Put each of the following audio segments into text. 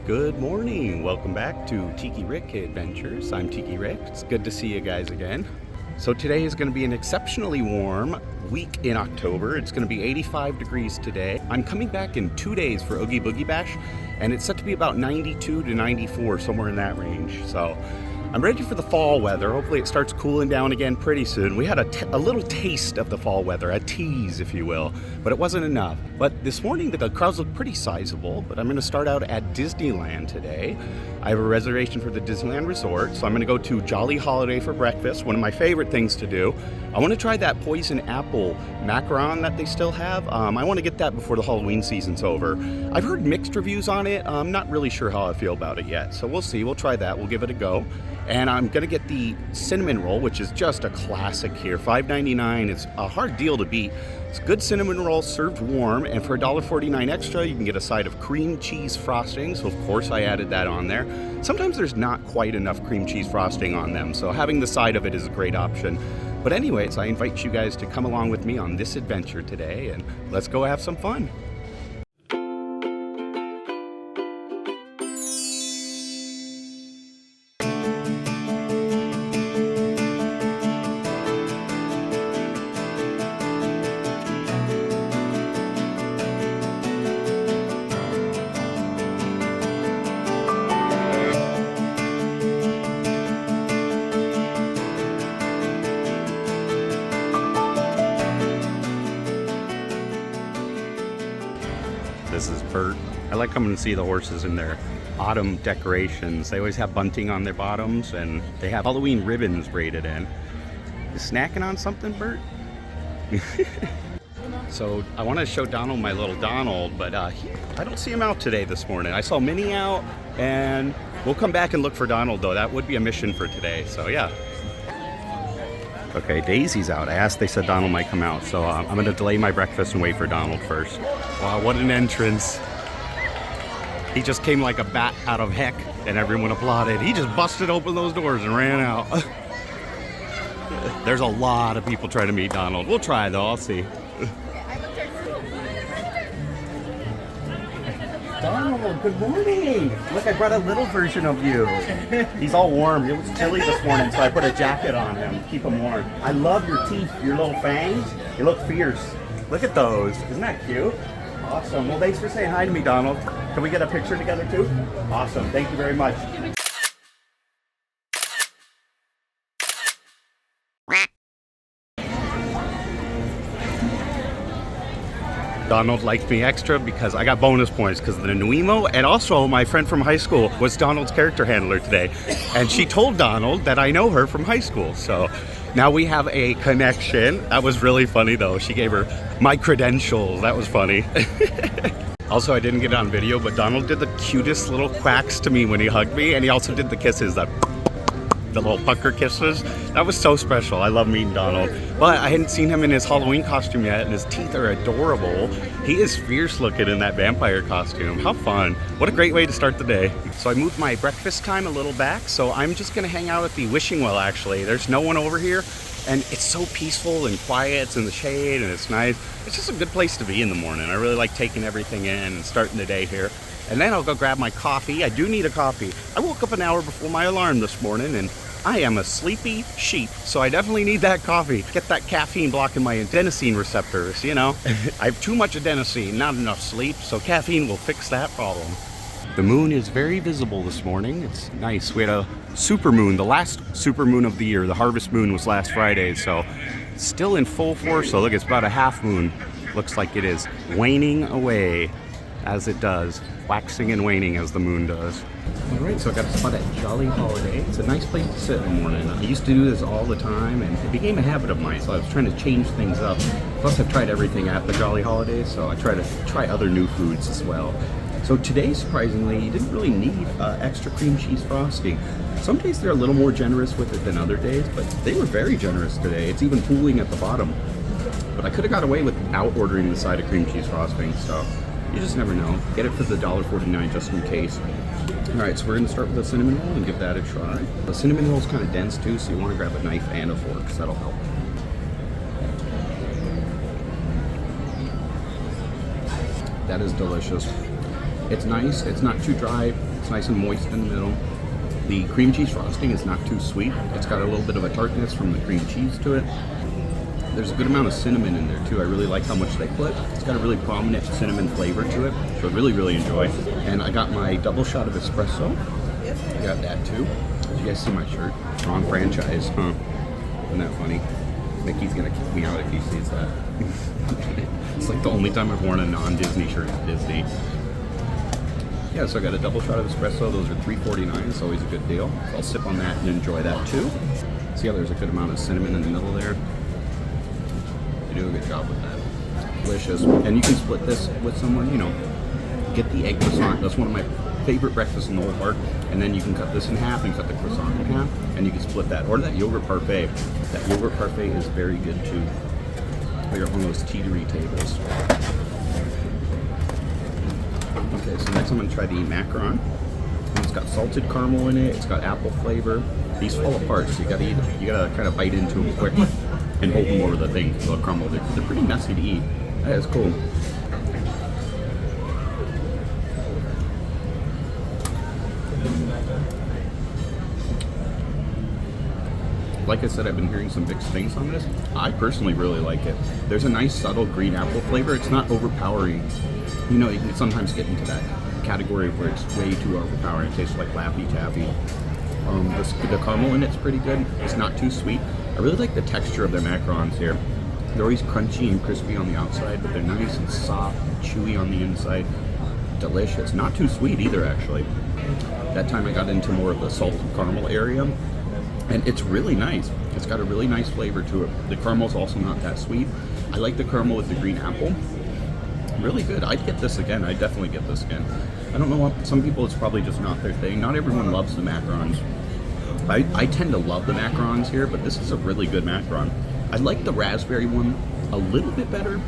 Good morning. Welcome back to Tiki Rick Adventures. I'm Tiki Rick. It's good to see you guys again. So today is going to be an exceptionally warm week in October. It's going to be 85 degrees today. I'm coming back in 2 days for Oogie Boogie Bash, and it's set to be about 92 to 94, somewhere in that range. So I'm ready for the fall weather. Hopefully it starts cooling down again pretty soon. We had a little taste of the fall weather, a tease, if you will, but it wasn't enough. But this morning, the crowds look pretty sizable, but I'm going to start out at Disneyland today. I have a reservation for the Disneyland Resort, so I'm going to go to Jolly Holiday for breakfast, one of my favorite things to do. I want to try that poison apple macaron that they still have. I want to get that before the Halloween season's over. I've heard mixed reviews on it. I'm not really sure how I feel about it yet, so we'll see. We'll try that. We'll give it a go. And I'm going to get the cinnamon roll, which is just a classic here. $5.99. It's a hard deal to beat. It's good cinnamon roll served warm, and for $1.49 extra, you can get a side of cream cheese frosting. So, of course, I added that on there. Sometimes there's not quite enough cream cheese frosting on them, so having the side of it is a great option. But anyways, I invite you guys to come along with me on this adventure today, and let's go have some fun. This is Bert. I like coming to see the horses in their autumn decorations. They always have bunting on their bottoms, and they have Halloween ribbons braided in. You snacking on something, Bert? So I want to show Donald my little Donald, but I don't see him out today this morning. I saw Minnie out, and we'll come back and look for Donald, though. That would be a mission for today, so yeah. Okay, Daisy's out. I asked, they said Donald might come out, so I'm going to delay my breakfast and wait for Donald first. Wow, what an entrance. He just came like a bat out of heck, and everyone applauded. He just busted open those doors and ran out. There's a lot of people trying to meet Donald. We'll try, though. I'll see. Donald, good morning. Look, I brought a little version of you. He's all warm. It was chilly this morning, so I put a jacket on him. Keep him warm. I love your teeth, your little fangs. You look fierce. Look at those. Isn't that cute? Awesome. Well, thanks for saying hi to me, Donald. Can we get a picture together, too? Awesome. Thank you very much. Donald liked me extra because I got bonus points because of the Nuimo, and also my friend from high school was Donald's character handler today, and she told Donald that I know her from high school, so now we have a connection. That was really funny, though. She gave her my credentials. That was funny. Also, I didn't get it on video, but Donald did the cutest little quacks to me when he hugged me, and he also did the kisses, the little pucker kisses. That was so special. I love meeting Donald. But I hadn't seen him in his Halloween costume yet, and his teeth are adorable. He is fierce looking in that vampire costume. How fun. What a great way to start the day. So I moved my breakfast time a little back, so I'm just gonna hang out at the wishing well, actually. There's no one over here, and it's so peaceful and quiet. It's in the shade, and it's nice. It's just a good place to be in the morning. I really like taking everything in and starting the day here. And then I'll go grab my coffee. I do need a coffee. I woke up an hour before my alarm this morning, and I am a sleepy sheep, so I definitely need that coffee. Get that caffeine blocking my adenosine receptors, you know. I have too much adenosine, not enough sleep, so caffeine will fix that problem. The moon is very visible this morning. It's nice. We had a super moon, the last super moon of the year. The harvest moon was last Friday, so it's still in full force. So look, it's about a half moon. Looks like it is waning away as it does, waxing and waning as the moon does. All right, so I got a spot at Jolly Holiday. It's a nice place to sit in the morning. I used to do this all the time, and it became a habit of mine, so I was trying to change things up. Plus, I've tried everything at the Jolly Holiday, so I try to try other new foods as well. So today, surprisingly, you didn't really need extra cream cheese frosting. Some days they're a little more generous with it than other days, but they were very generous today. It's even pooling at the bottom. But I could have got away without ordering the side of cream cheese frosting, so you just never know. Get it for the $1.49 just in case. All right, so we're gonna start with the cinnamon roll and give that a try. The cinnamon roll is kind of dense too, so you want to grab a knife and a fork, because that'll help. That is delicious. It's nice. It's not too dry. It's nice and moist in the middle. The cream cheese frosting is not too sweet. It's got a little bit of a tartness from the cream cheese to it. There's a good amount of cinnamon in there too. I really like how much they put. It's got a really prominent cinnamon flavor to it, so I really enjoy. And I got my double shot of espresso. I got that too. Did you guys see my shirt? Wrong franchise, huh? Isn't that funny? Mickey's gonna kick me out if he sees that. It's like the only time I've worn a non-Disney shirt at Disney. Yeah, so I got a double shot of espresso. Those are $3.49. It's always a good deal. So I'll sip on that and enjoy that too. See how there's a good amount of cinnamon in the middle there? You do a good job with that. Delicious. And you can split this with someone, you know. Get the egg croissant. That's one of my favorite breakfasts in the whole park. And then you can cut this in half and cut the croissant in half. And you can split that. Or that yogurt parfait. That yogurt parfait is very good too. They're on those teetery tables. Okay, so next I'm going to try the macaron. It's got salted caramel in it. It's got apple flavor. These fall apart, so you gotta eat. You gotta kind of bite into them quick and hold them over the thing so they'll crumble. They're pretty messy to eat. That is cool. Like I said, I've been hearing some mixed things on this. I personally really like it. There's a nice subtle green apple flavor. It's not overpowering. You know, you can sometimes get into that category where it's way too overpowering. It tastes like Laffy Taffy. The caramel in it's pretty good. It's not too sweet. I really like the texture of their macarons here. They're always crunchy and crispy on the outside, but they're nice and soft and chewy on the inside. Delicious. Not too sweet either, actually. That time I got into more of the salted caramel area, and it's really nice. It's got a really nice flavor to it. The caramel's also not that sweet. I like the caramel with the green apple. Really good. I'd get this again. I'd definitely get this again. I don't know what, some people it's probably just not their thing. Not everyone loves the macarons. I tend to love the macarons here, but this is a really good macaron. I like the raspberry one a little bit better.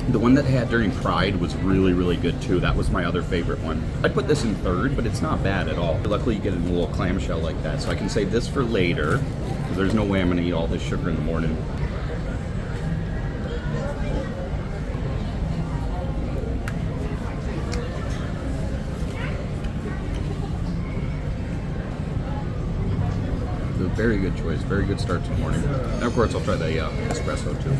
The one that I had during Pride was really good too. That was my other favorite one. I'd put this in third, but it's not bad at all. Luckily you get it in a little clamshell like that, so I can save this for later, because there's no way I'm gonna eat all this sugar in the morning. Very good choice, very good start to the morning. And of course I'll try the espresso too.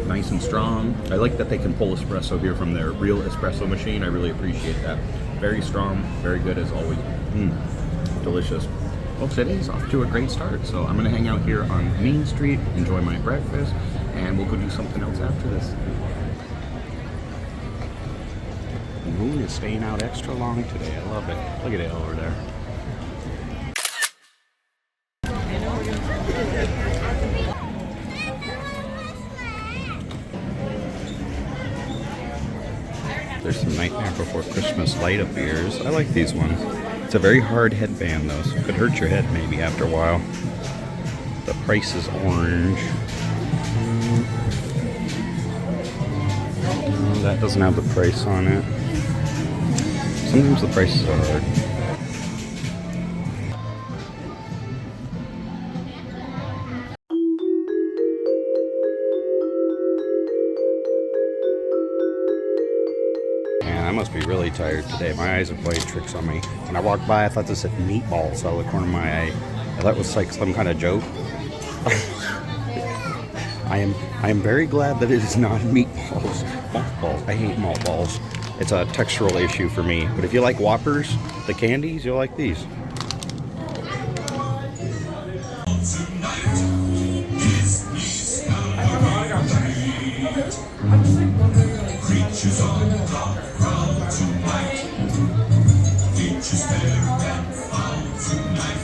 Nice and strong. I like that they can pull espresso here from their real espresso machine. I really appreciate that. Very strong, very good as always. Delicious. Well, today's off to a great start, so I'm gonna hang out here on Main Street, enjoy my breakfast, and we'll go do something else after this. The moon is staying out extra long today. I love it. Look at it over there. There's some Nightmare Before Christmas light up ears. I like these ones. It's a very hard headband though, so it could hurt your head maybe after a while. The price is orange. Oh, that doesn't have the price on it. Sometimes the prices are hard. Man, I must be really tired today. My eyes are playing tricks on me. When I walked by, I thought this said meatballs out of the corner of my eye. I thought it was like some kind of joke. I am very glad that it is not meatballs. Mothballs. I hate mothballs. It's a textural issue for me. But if you like Whoppers, the candies, you'll like these. Creatures on the prowl tonight. Features fair and foul tonight.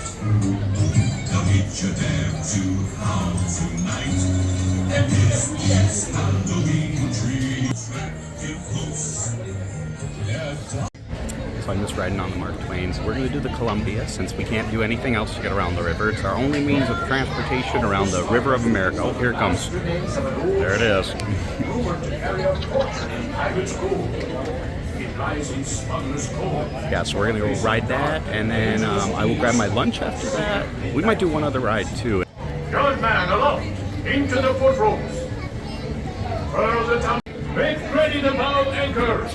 They'll get you there to howl tonight. And this Halloween tree. So I'm just riding on the Mark Twain. So we're going to do the Columbia since we can't do anything else to get around the river. It's our only means of transportation around the River of America. Oh, here it comes. There it is. Yeah, so we're going to go ride that, and then I will grab my lunch after that. We might do one other ride too. Young man, aloft, into the footrooms. Furl the tongue, Make ready the bow anchor.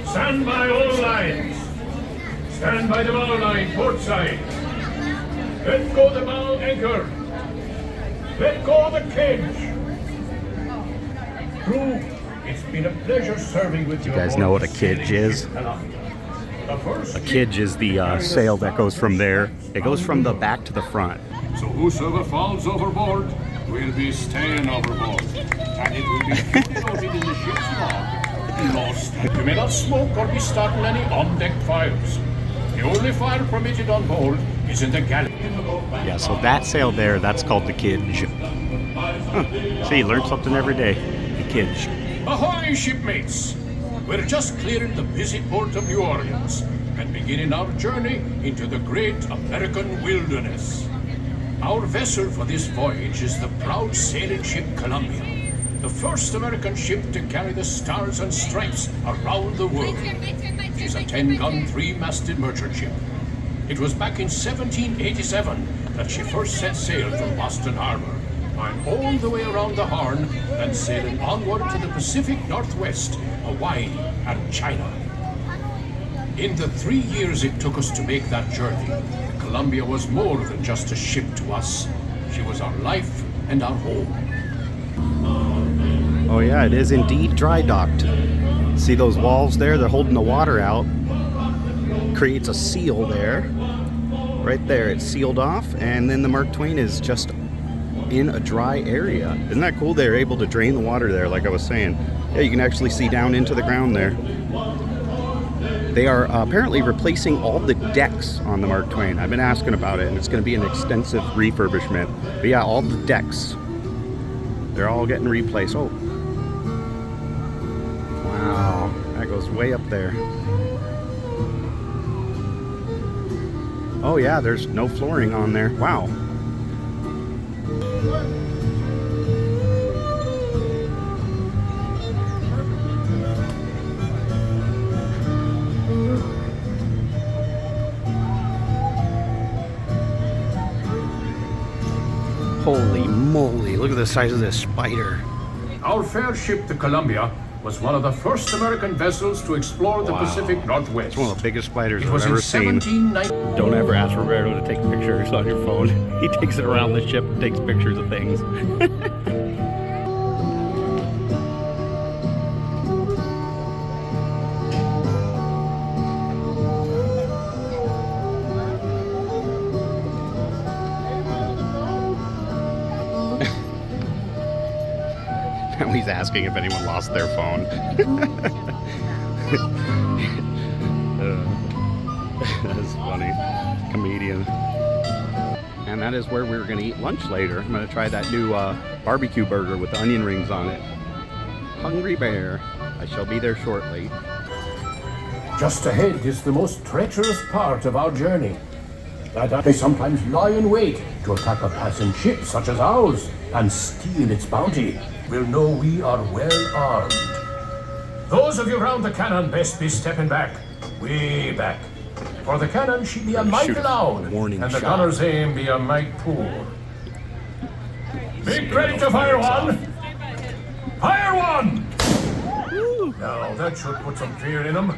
Stand by all lines. Stand by the bow line, port side. Let go the bow anchor. Let go the cage. Crew, it's been a pleasure serving with you. You guys know what a cage is? A cage is the sail that goes from there. It goes from the back to the front. So whosoever falls overboard will be staying overboard. And it will be noted in the ship's log. Lost. You may not smoke or be starting any on-deck fires. The only fire permitted on board is in the galley. Yeah, so that sail there, that's called the cage. Huh. See, you learn something every day. The cage. Ahoy, shipmates! We're just clearing the busy port of New Orleans and beginning our journey into the great American wilderness. Our vessel for this voyage is the proud sailing ship Columbia, the first American ship to carry the stars and stripes around the world. She's a 10-gun, 3-masted merchant ship. It was back in 1787 that she first set sail from Boston Harbor, and all the way around the Horn, and sailing onward to the Pacific Northwest, Hawaii, and China. In the 3 years it took us to make that journey, the Columbia was more than just a ship to us. She was our life and our home. Oh yeah, it is indeed dry docked. See those walls there? They're holding the water out. Creates a seal there. Right there, it's sealed off, and then the Mark Twain is just in a dry area. Isn't that cool? They're able to drain the water there, like I was saying. Yeah, you can actually see down into the ground there. They are apparently replacing all the decks on the Mark Twain. I've been asking about it, and it's going to be an extensive refurbishment. But yeah, all the decks, they're all getting replaced. Oh, wow, that goes way up there. Oh yeah, there's no flooring on there. Wow. Holy moly, look at the size of this spider. Our fair ship, the Columbia, was one of the first American vessels to explore the Pacific Northwest. It's one of the biggest spiders It I've was ever in seen. 1790. Don't ever ask Roberto to take pictures on your phone. He takes it around the ship and takes pictures of things. Now he's asking if anyone lost their phone. That's funny. Comedian. And that is where we're going to eat lunch later. I'm going to try that new barbecue burger with the onion rings on it. Hungry bear. I shall be there shortly. Just ahead is the most treacherous part of our journey. That they sometimes lie in wait to attack a passing ship such as ours and steal its bounty. We'll know we are well armed. Those of you round the cannon best be stepping back, way back. For the cannon she be a mite loud, and the gunner's aim be a mite poor. Make ready to fire one! Fire one! Now that should put some fear in them.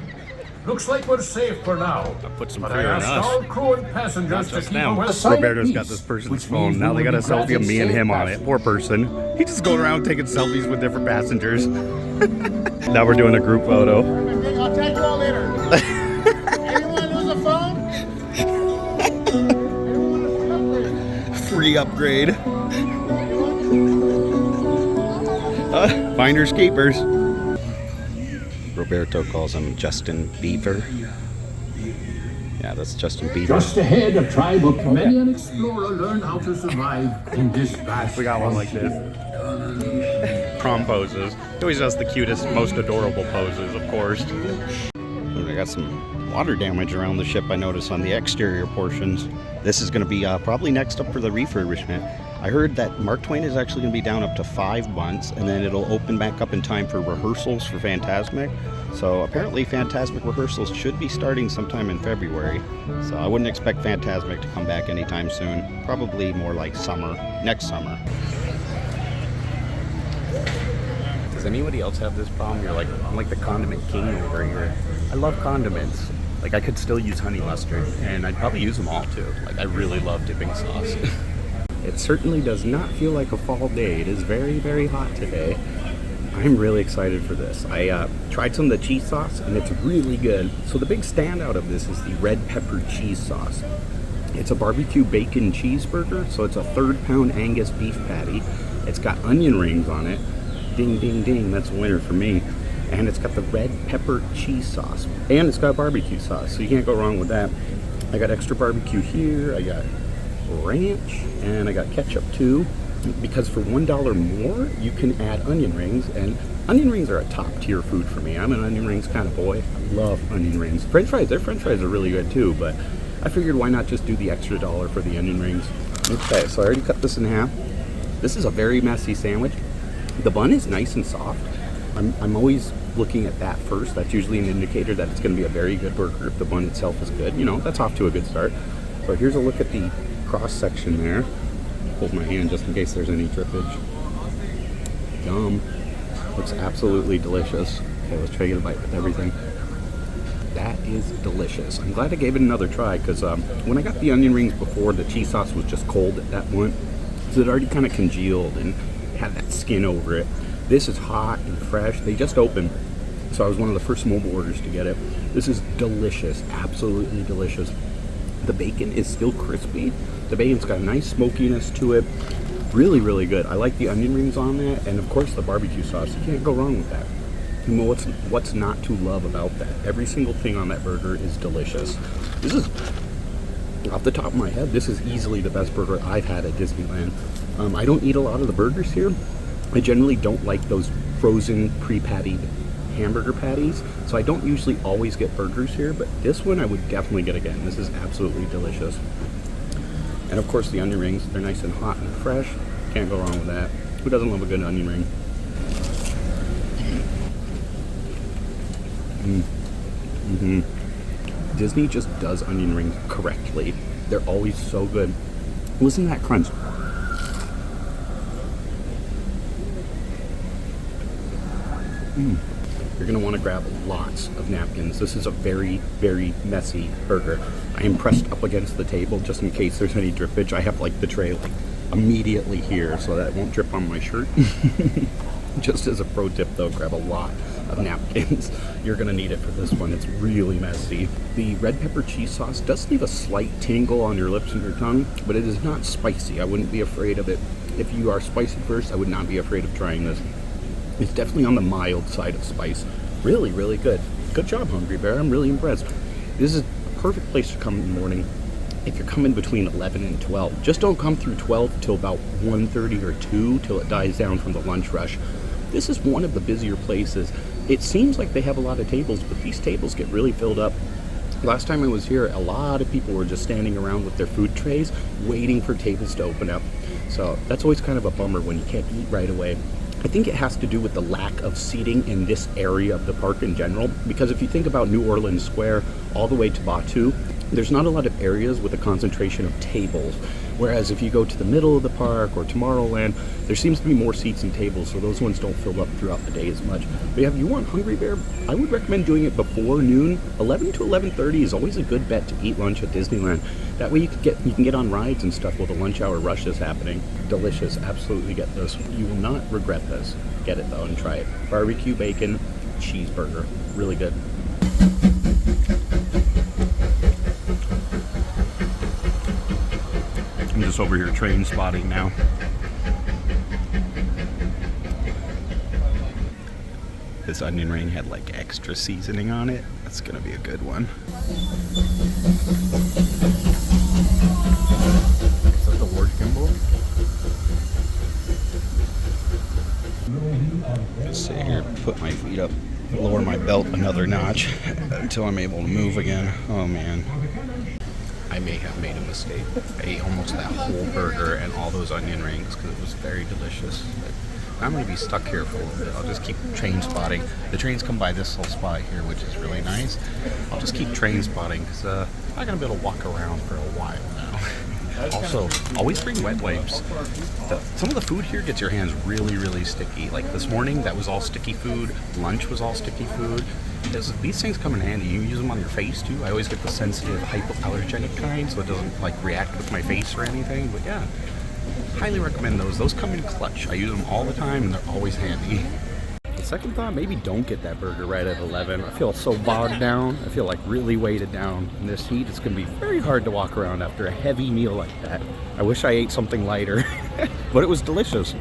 Looks like we're safe for now. Put some But fear I in asked us. all crew and passengers to keep a well Roberto's got this person's phone. Now they got a selfie of me and him on it. Poor person. He just going around taking selfies with different passengers. Now we're doing a group photo. I'll tag you all later. Anyone lose a phone? Free upgrade. Finders keepers. Roberto calls him Justin Bieber. Yeah, that's Justin Bieber. Just ahead, a tribe of many an explorer learned how to survive in this vast. We got one like this. Prom poses. He always does the cutest, most adorable poses, of course. I got some water damage around the ship, I noticed, on the exterior portions. This is going to be probably next up for the refurbishment. I heard that Mark Twain is actually going to be down up to 5 months, and then it'll open back up in time for rehearsals for Fantasmic. So apparently Fantasmic rehearsals should be starting sometime in February. So I wouldn't expect Fantasmic to come back anytime soon. Probably more like summer, next summer. Does anybody else have this problem? You're like, I'm like the condiment king over here. I love condiments. Like, I could still use honey mustard, and I'd probably use them all too. Like, I really love dipping sauce. It certainly does not feel like a fall day. It is very, very hot today. I'm really excited for this. I tried some of the cheese sauce, and it's really good. So the big standout of this is the red pepper cheese sauce. It's a BQ Bacon Cheeseburger, so it's a 3rd-pound Angus beef patty. It's got onion rings on it. Ding, ding, ding, that's a winner for me. And it's got the red pepper cheese sauce. And it's got barbecue sauce, so you can't go wrong with that. I got extra barbecue here, I got ranch, and I got ketchup too. Because for $1 more, you can add onion rings, and onion rings are a top tier food for me. I'm an onion rings kind of boy. I love onion rings. French fries, their French fries are really good too, but I figured why not just do the extra $1 for the onion rings. Okay, so I already cut this in half. This is a very messy sandwich. The bun is nice and soft. I'm always looking at that first. That's usually an indicator that it's going to be a very good burger if the bun itself is good. You know, that's off to a good start. So here's a look at the cross section there. Hold my hand just in case there's any drippage. Yum. Looks absolutely delicious. Okay, let's try to get a bite with everything. That is delicious. I'm glad I gave it another try because when I got the onion rings before, the cheese sauce was just cold at that point. So it already kind of congealed and had that skin over it. This is hot and fresh. They just opened, so I was one of the first mobile orders to get it. This is delicious, absolutely delicious. The bacon is still crispy. The bacon's got a nice smokiness to it. Really, really good. I like the onion rings on that, and of course the barbecue sauce. You can't go wrong with that. You know what's not to love about that? Every single thing on that burger is delicious. This is, off the top of my head, this is easily the best burger I've had at Disneyland. I don't eat a lot of the burgers here. I generally don't like those frozen pre-pattied hamburger patties, so I don't usually always get burgers here, but this one I would definitely get again. This is absolutely delicious. And of course the onion rings, they're nice and hot and fresh. Can't go wrong with that. Who doesn't love a good onion ring? Disney just does onion rings correctly. They're always so good. Listen to that crunch. You're going to want to grab lots of napkins. This is a very, very messy burger. I am pressed up against the table just in case there's any drippage. I have like the tray like immediately here so that it won't drip on my shirt. Just as a pro tip though, grab a lot of napkins. You're going to need it for this one. It's really messy. The red pepper cheese sauce does leave a slight tingle on your lips and your tongue, but it is not spicy. I wouldn't be afraid of it. If you are spicy first, I would not be afraid of trying this. It's definitely on the mild side of spice. Really, really good. Good job, Hungry Bear. I'm really impressed. This is a perfect place to come in the morning if you're coming between 11 and 12. Just don't come through 12 till about 1:30 or 2 till it dies down from the lunch rush. This is one of the busier places. It seems like they have a lot of tables, but these tables get really filled up. Last time I was here, a lot of people were just standing around with their food trays waiting for tables to open up. So that's always kind of a bummer when you can't eat right away. I think it has to do with the lack of seating in this area of the park in general, because if you think about New Orleans Square all the way to Batu, there's not a lot of areas with a concentration of tables. Whereas if you go to the middle of the park or Tomorrowland, there seems to be more seats and tables, so those ones don't fill up throughout the day as much. But yeah, if you want Hungry Bear, I would recommend doing it before noon. 11 to 11:30 is always a good bet to eat lunch at Disneyland. That way you can get on rides and stuff while the lunch hour rush is happening. Delicious, absolutely get this. You will not regret this. Get it though and try it. BQ Bacon Cheeseburger, really good. I'm just over here train spotting now. This onion ring had like extra seasoning on it. That's gonna be a good one. Is that the word gimbal? Just sit here, put my feet up, lower my belt another notch until I'm able to move again. Oh man. I may have made a mistake. I ate almost that whole burger and all those onion rings because it was very delicious. But I'm going to be stuck here for a little bit. I'll just keep train spotting. The trains come by this little spot here, which is really nice. I'll just keep train spotting because I'm not going to be able to walk around for a while now. Also, always bring wet wipes. Some of the food here gets your hands really, really sticky. Like this morning, that was all sticky food. Lunch was all sticky food. These things come in handy. You can use them on your face too. I always get the sensitive, hypoallergenic kind, so it doesn't like react with my face or anything. But yeah, highly recommend those. Those come in clutch. I use them all the time, and they're always handy. Second thought, maybe don't get that burger right at 11. I feel so bogged down. I feel like really weighted down in this heat. It's gonna be very hard to walk around after a heavy meal like that. I wish I ate something lighter, but it was delicious.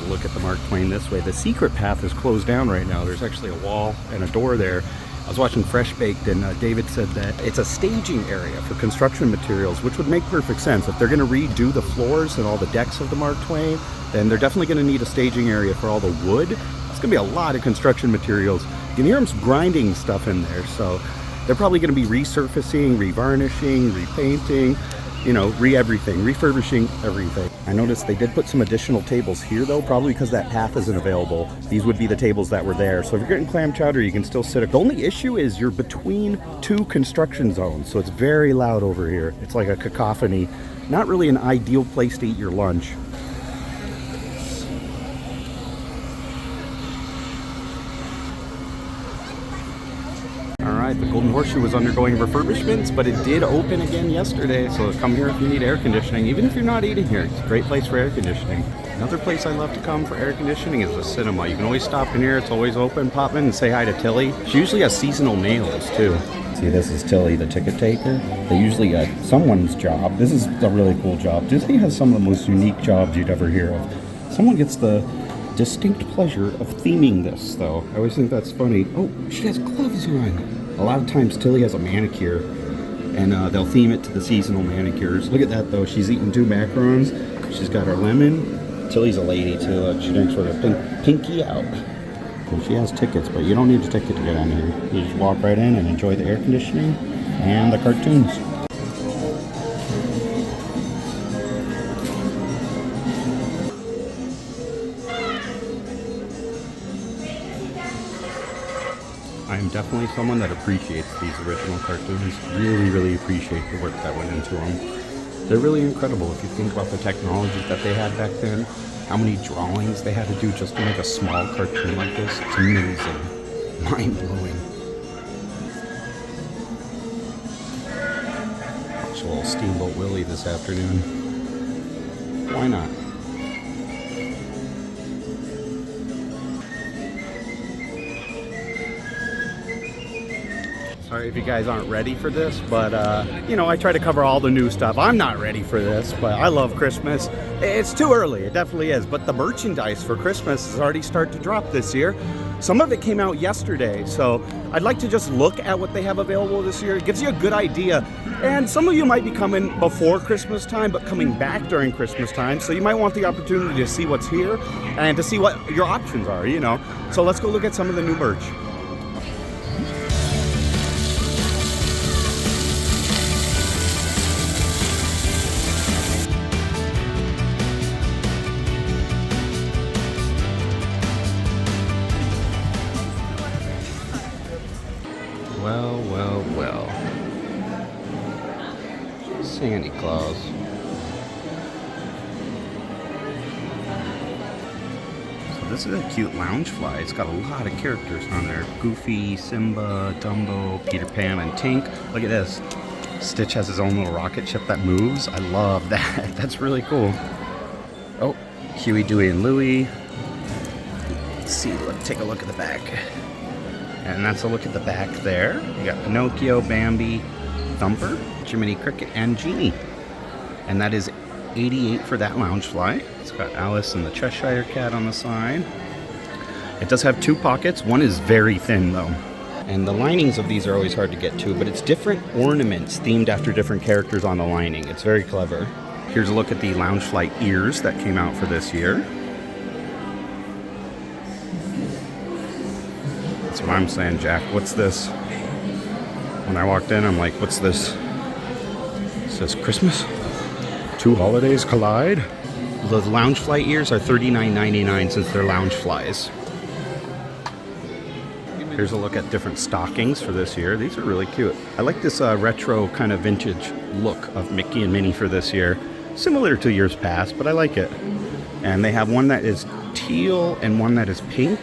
Look at the Mark Twain this way. The secret path is closed down right now. There's actually a wall and a door there. I was watching Fresh Baked, and David said that it's a staging area for construction materials, which would make perfect sense. If they're gonna redo the floors and all the decks of the Mark Twain, then they're definitely gonna need a staging area for all the wood. It's gonna be a lot of construction materials. You can hear them grinding stuff in there, so they're probably gonna be resurfacing, revarnishing, repainting, you know, everything, refurbishing everything. I noticed they did put some additional tables here though, probably because that path isn't available. These would be the tables that were there. So if you're getting clam chowder, you can still sit. The only issue is you're between two construction zones, so it's very loud over here. It's like a cacophony. Not really an ideal place to eat your lunch. The Golden Horseshoe was undergoing refurbishments, but it did open again yesterday, so come here if you need air conditioning, even if you're not eating here. It's a great place for air conditioning. Another place I love to come for air conditioning is the cinema. You can always stop in here, it's always open. Pop in and say hi to Tilly. She usually has seasonal nails too. See, this is Tilly, the ticket taker. They usually get someone's job. This is a really cool job. Disney has some of the most unique jobs you'd ever hear of. Someone gets the distinct pleasure of theming this, though. I always think that's funny. Oh, she has gloves on. A lot of times Tilly has a manicure, and they'll theme it to the seasonal manicures. Look at that though, she's eating 2 macarons. She's got her lemon. Tilly's a lady too. She drinks with her pinky out. And she has tickets, but you don't need a ticket to get in here. You just walk right in and enjoy the air conditioning and the cartoons. I'm definitely someone that appreciates these original cartoons. Really, really appreciate the work that went into them. They're really incredible if you think about the technology that they had back then, how many drawings they had to do just to make a small cartoon like this. It's amazing. Mind-blowing. Watch a little Steamboat Willie this afternoon. Why not? Sorry if you guys aren't ready for this, but you know, I try to cover all the new stuff. I'm not ready for this, but I love Christmas. It's too early, it definitely is, but the merchandise for Christmas has already started to drop this year. Some of it came out yesterday, so I'd like to just look at what they have available this year. It gives you a good idea. And some of you might be coming before Christmas time, but coming back during Christmas time, so you might want the opportunity to see what's here and to see what your options are, you know. So let's go look at some of the new merch. Well. Santa Claus. So this is a cute Loungefly. It's got a lot of characters on there. Goofy, Simba, Dumbo, Peter Pan, and Tink. Look at this. Stitch has his own little rocket ship that moves. I love that. That's really cool. Oh, Huey, Dewey, and Louie. Let's see, take a look at the back. And that's a look at the back there. You got Pinocchio, Bambi, Thumper, Jiminy Cricket, and Genie. And that is $88 for that Loungefly. It's got Alice and the Cheshire Cat on the side. It does have 2 pockets. One is very thin though. And the linings of these are always hard to get to, but it's different ornaments themed after different characters on the lining. It's very clever. Here's a look at the Loungefly ears that came out for this year. That's what I'm saying, Jack. What's this? When I walked in, I'm like, what's this? It says Christmas? 2 holidays collide? The Loungefly ears are $39.99 since they're Loungeflies. Here's a look at different stockings for this year. These are really cute. I like this retro kind of vintage look of Mickey and Minnie for this year. Similar to years past, but I like it. And they have one that is teal and one that is pink.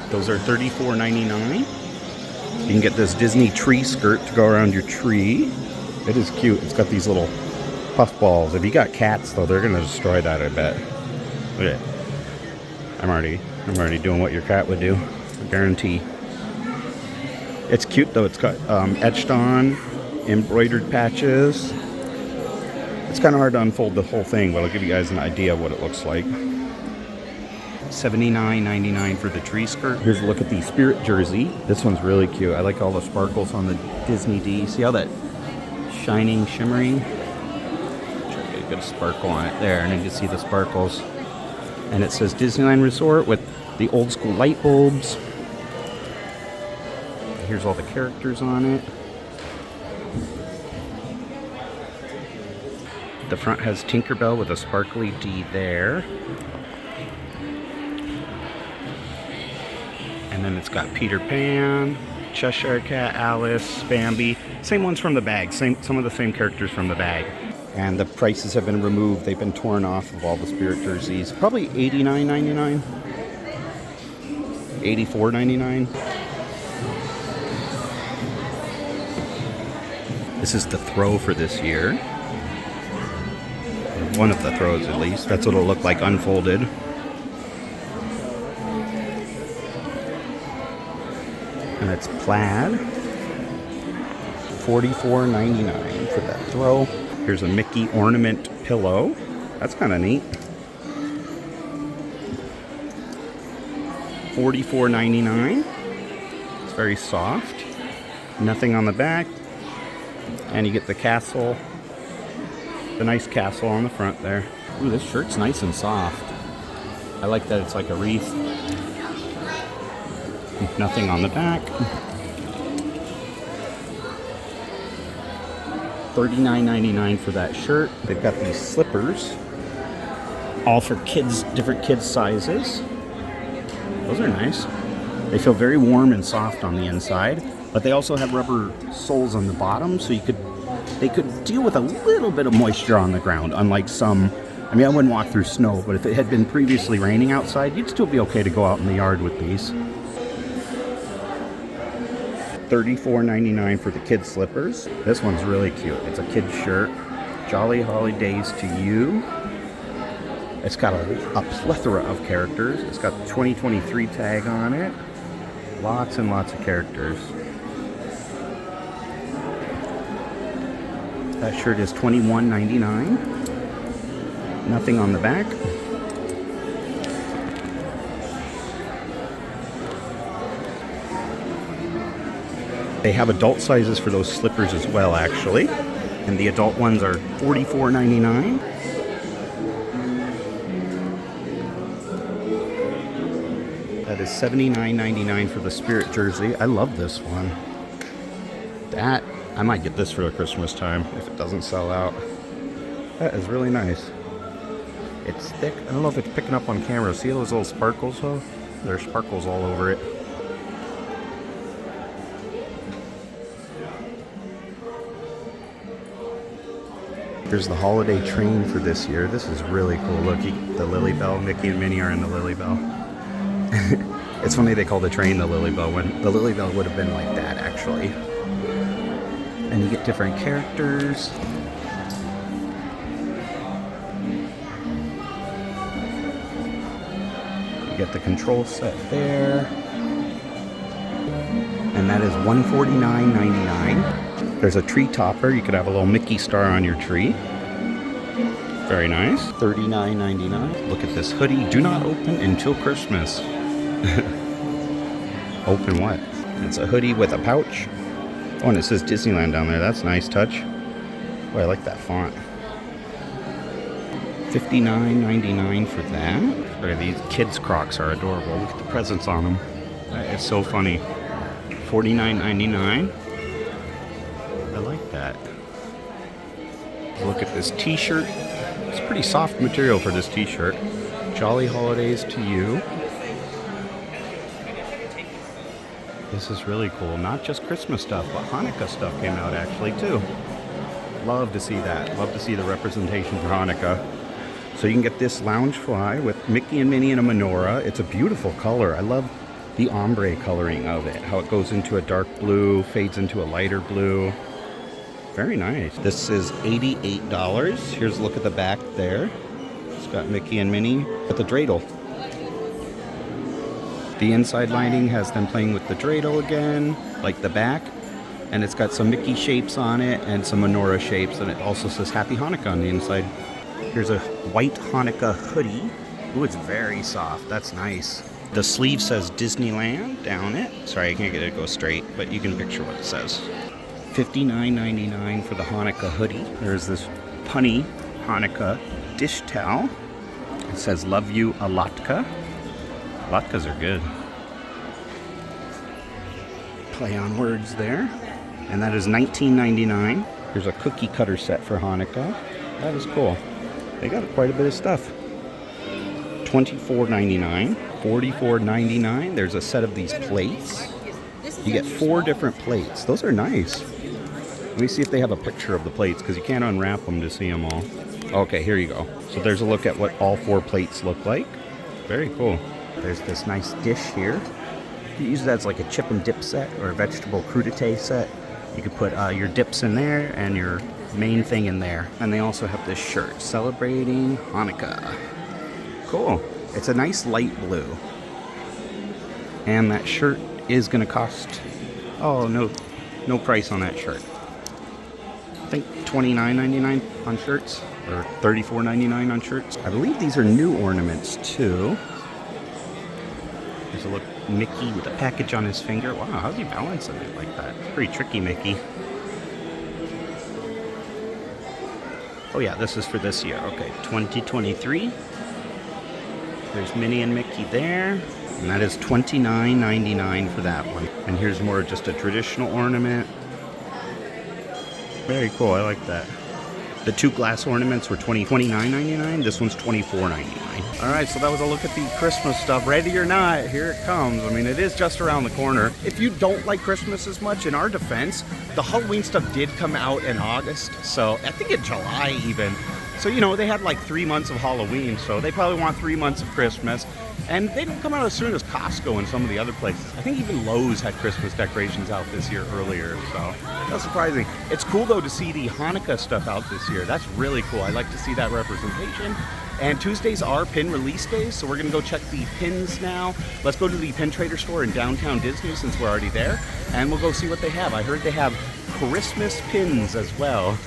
Those are $34.99. You can get this Disney tree skirt to go around your tree. It is cute. It's got these little puff balls. If you got cats, though, they're going to destroy that, I bet. Look at it. I'm already doing what your cat would do. I guarantee. It's cute, though. It's got etched on, embroidered patches. It's kind of hard to unfold the whole thing, but I'll give you guys an idea of what it looks like. $79.99 for the tree skirt. Here's a look at the Spirit jersey. This one's really cute. I like all the sparkles on the Disney D. See how that shining, shimmering? Try to get a sparkle on it there, and then you see the sparkles. And it says Disneyland Resort with the old school light bulbs. Here's all the characters on it. The front has Tinkerbell with a sparkly D there. And then it's got Peter Pan, Cheshire Cat, Alice, Bambi. Same ones from the bag. Some of the same characters from the bag. And the prices have been removed. They've been torn off of all the Spirit jerseys. Probably $89.99. $84.99. This is the throw for this year. One of the throws, at least. That's what it'll look like unfolded. And it's plaid. $44.99 for that throw. Here's a Mickey ornament pillow. That's kind of neat. $44.99. It's very soft. Nothing on the back. And you get the castle. The nice castle on the front there. Ooh, this shirt's nice and soft. I like that it's like a wreath. Nothing on the back. $39.99 for that shirt. They've got these slippers, all for kids, different kids sizes. Those are nice. They feel very warm and soft on the inside, but they also have rubber soles on the bottom, so they could deal with a little bit of moisture on the ground, unlike some. I mean, I wouldn't walk through snow, but if it had been previously raining outside, you'd still be okay to go out in the yard with these. $34.99 for the kids' slippers. This one's really cute. It's a kid's shirt. Jolly Holidays to You. It's got a plethora of characters. It's got the 2023 tag on it. Lots and lots of characters. That shirt is $21.99. Nothing on the back. They have adult sizes for those slippers as well, actually. And the adult ones are $44.99. That is $79.99 for the Spirit jersey. I love this one. I might get this for Christmas time if it doesn't sell out. That is really nice. It's thick. I don't know if it's picking up on camera. See those little sparkles though? There's sparkles all over it. Here's the holiday train for this year. This is really cool. Look, the Lily Bell. Mickey and Minnie are in the Lily Bell. It's funny they call the train the Lily Bell when the Lily Bell would have been like that, actually. And you get different characters. You get the control set there. And that is $149.99. There's a tree topper. You could have a little Mickey star on your tree. Very nice. $39.99. Look at this hoodie. Do not open until Christmas. Open what? It's a hoodie with a pouch. Oh, and it says Disneyland down there. That's a nice touch. Oh, I like that font. $59.99 for that. Look at these kids' Crocs are adorable. Look at the presents on them. That is so funny. $49.99. I like that. Look at this t-shirt. It's pretty soft material for this t-shirt. Jolly Holidays to You. This is really cool. Not just Christmas stuff, but Hanukkah stuff came out actually too. Love to see that. Love to see the representation for Hanukkah. So you can get this Loungefly with Mickey and Minnie and a menorah. It's a beautiful color. I love the ombre coloring of it. How it goes into a dark blue, fades into a lighter blue. Very nice. This is $88. Here's a look at the back there. It's got Mickey and Minnie with the dreidel. The inside lining has them playing with the dreidel again, like the back. And it's got some Mickey shapes on it and some menorah shapes. And it also says Happy Hanukkah on the inside. Here's a white Hanukkah hoodie. Ooh, it's very soft. That's nice. The sleeve says Disneyland down it. Sorry, I can't get it to go straight, but you can picture what it says. $59.99 for the Hanukkah hoodie. There's this punny Hanukkah dish towel. It says Love You a Latka. Latkes are good. Play on words there. And that is $19.99. Here's a cookie cutter set for Hanukkah. That is cool. They got quite a bit of stuff. $24.99. $44.99. There's a set of these plates. You get 4 different plates. Those are nice. Let me see if they have a picture of the plates, because you can't unwrap them to see them all. Okay, here you go. So there's a look at what all 4 plates look like. Very cool. There's this nice dish here. You can use it as like a chip and dip set or a vegetable crudité set. You could put your dips in there and your main thing in there. And they also have this shirt, celebrating Hanukkah. Cool. It's a nice light blue. And that shirt is going to cost, oh, no price on that shirt. I think $29.99 on shirts, or $34.99 on shirts. I believe these are new ornaments too. There's a look, Mickey with a package on his finger. Wow, how's he balancing it like that? Pretty tricky, Mickey. Oh yeah, this is for this year. Okay, 2023. There's Minnie and Mickey there. And that is $29.99 for that one. And here's more just a traditional ornament. Very cool, I like that. The 2 glass ornaments were $29.99. This one's $24.99. All right, so that was a look at the Christmas stuff. Ready or not, here it comes. I mean, it is just around the corner. If you don't like Christmas as much, in our defense, the Halloween stuff did come out in August. So I think in July even. So, you know, they had like 3 months of Halloween, so they probably want 3 months of Christmas. And they didn't come out as soon as Costco and some of the other places. I think even Lowe's had Christmas decorations out this year earlier, so that's surprising. It's cool, though, to see the Hanukkah stuff out this year. That's really cool. I like to see that representation. And Tuesdays are pin release days, so we're going to go check the pins now. Let's go to the Pin Trader store in downtown Disney, since we're already there, and we'll go see what they have. I heard they have Christmas pins as well.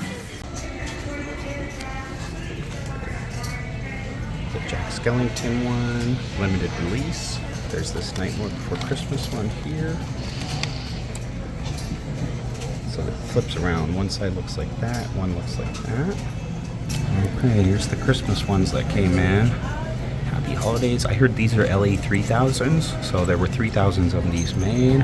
Jack Skellington one, limited release. There's this Nightmare Before Christmas one here. So it flips around. One side looks like that, one looks like that. Okay, here's the Christmas ones that came in. Happy holidays. I heard these are LA 3000s, so there were 3000s of these made.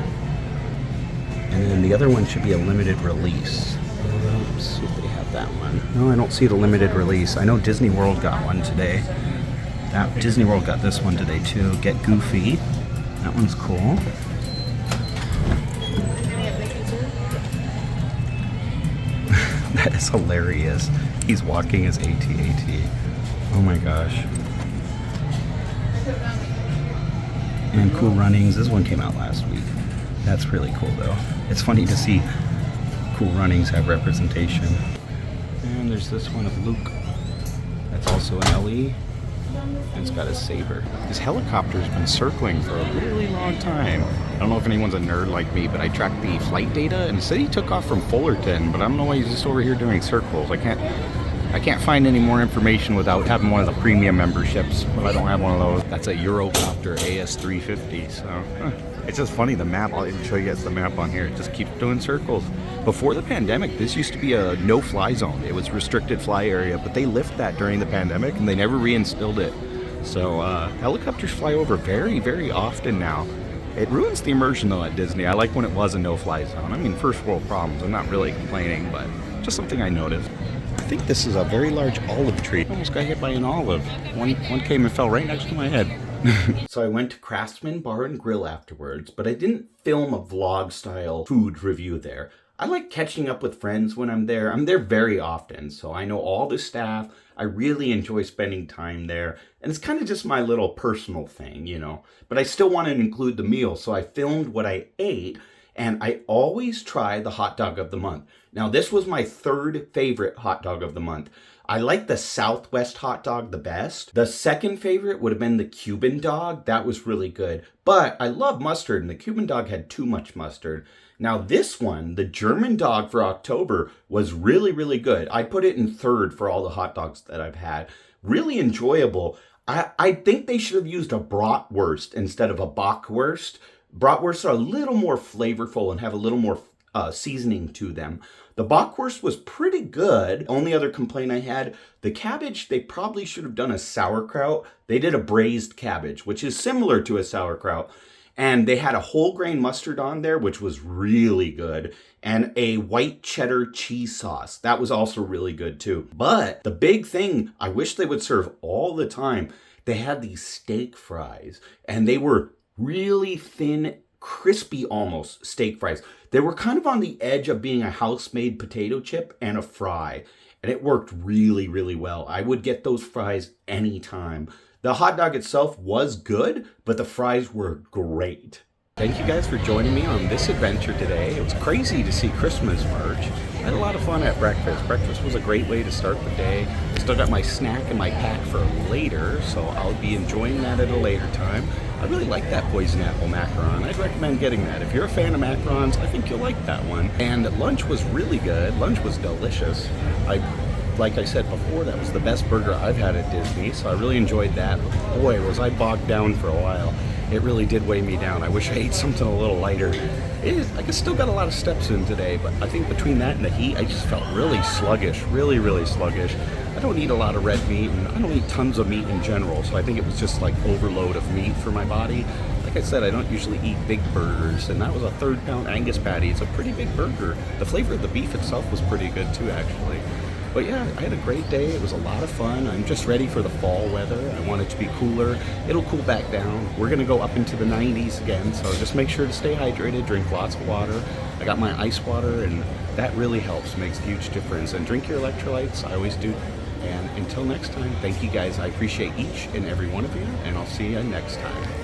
And then the other one should be a limited release. Let's see if they have that one. No, I don't see the limited release. I know Disney World got one today. Disney World got this one today too. Get Goofy. That one's cool. That is hilarious. He's walking his AT-AT. Oh my gosh. And Cool Runnings. This one came out last week. That's really cool though. It's funny to see Cool Runnings have representation. And there's this one of Luke. That's also an LE. And it's got a saber. This helicopter's been circling for a really long time. I don't know if anyone's a nerd like me, but I tracked the flight data and it said he took off from Fullerton, but I don't know why he's just over here doing circles. I can't find any more information without having one of the premium memberships, but I don't have one of those. That's a Eurocopter AS350, so it's just funny, the map, I'll even show you guys the map on here. It just keeps doing circles. Before the pandemic, this used to be a no-fly zone. It was restricted fly area, but they lifted that during the pandemic and they never reinstilled it. So helicopters fly over very, very often now. It ruins the immersion though at Disney. I like when it was a no-fly zone. I mean, first world problems. I'm not really complaining, but just something I noticed. I think this is a very large olive tree. Almost got hit by an olive. One came and fell right next to my head. So I went to Craftsman Bar and Grill afterwards, but I didn't film a vlog style food review there. I like catching up with friends when I'm there. I'm there very often, so I know all the staff. I really enjoy spending time there, and it's kind of just my little personal thing, you know. But I still want to include the meal, so I filmed what I ate, and I always try the hot dog of the month. Now, this was my third favorite hot dog of the month. I like the Southwest hot dog the best. The second favorite would have been the Cuban dog. That was really good. But I love mustard, and the Cuban dog had too much mustard. Now this one, the German dog for October, was really, really good. I put it in third for all the hot dogs that I've had. Really enjoyable. I think they should have used a bratwurst instead of a bockwurst. Bratwursts are a little more flavorful and have a little more seasoning to them. The bockwurst was pretty good. Only other complaint I had, the cabbage, they probably should have done a sauerkraut. They did a braised cabbage, which is similar to a sauerkraut. And they had a whole grain mustard on there, which was really good. And a white cheddar cheese sauce. That was also really good too. But the big thing, I wish they would serve all the time. They had these steak fries, and they were really thin, crispy almost steak fries. They were kind of on the edge of being a house-made potato chip and a fry. And it worked really, really well. I would get those fries anytime. The hot dog itself was good, but the fries were great. Thank you guys for joining me on this adventure today. It was crazy to see Christmas merch. I had a lot of fun at breakfast. Breakfast was a great way to start the day. I still got my snack in my pack for later, so I'll be enjoying that at a later time. I really like that poison apple macaron. I'd recommend getting that. If you're a fan of macarons, I think you'll like that one. And lunch was really good. Lunch was delicious. Like I said before, that was the best burger I've had at Disney, so I really enjoyed that. Boy, was I bogged down for a while. It really did weigh me down. I wish I ate something a little lighter. I still got a lot of steps in today, but I think between that and the heat, I just felt really sluggish, really, really sluggish. I don't eat a lot of red meat, and I don't eat tons of meat in general, so I think it was just like overload of meat for my body. Like I said, I don't usually eat big burgers, and that was a 3rd-pound Angus patty. It's a pretty big burger. The flavor of the beef itself was pretty good too, actually. But yeah, I had a great day. It was a lot of fun. I'm just ready for the fall weather. I want it to be cooler. It'll cool back down. We're gonna go up into the 90s again, so just make sure to stay hydrated, drink lots of water. I got my ice water, and that really helps, makes a huge difference. And drink your electrolytes, I always do. And until next time, thank you guys. I appreciate each and every one of you, and I'll see you next time.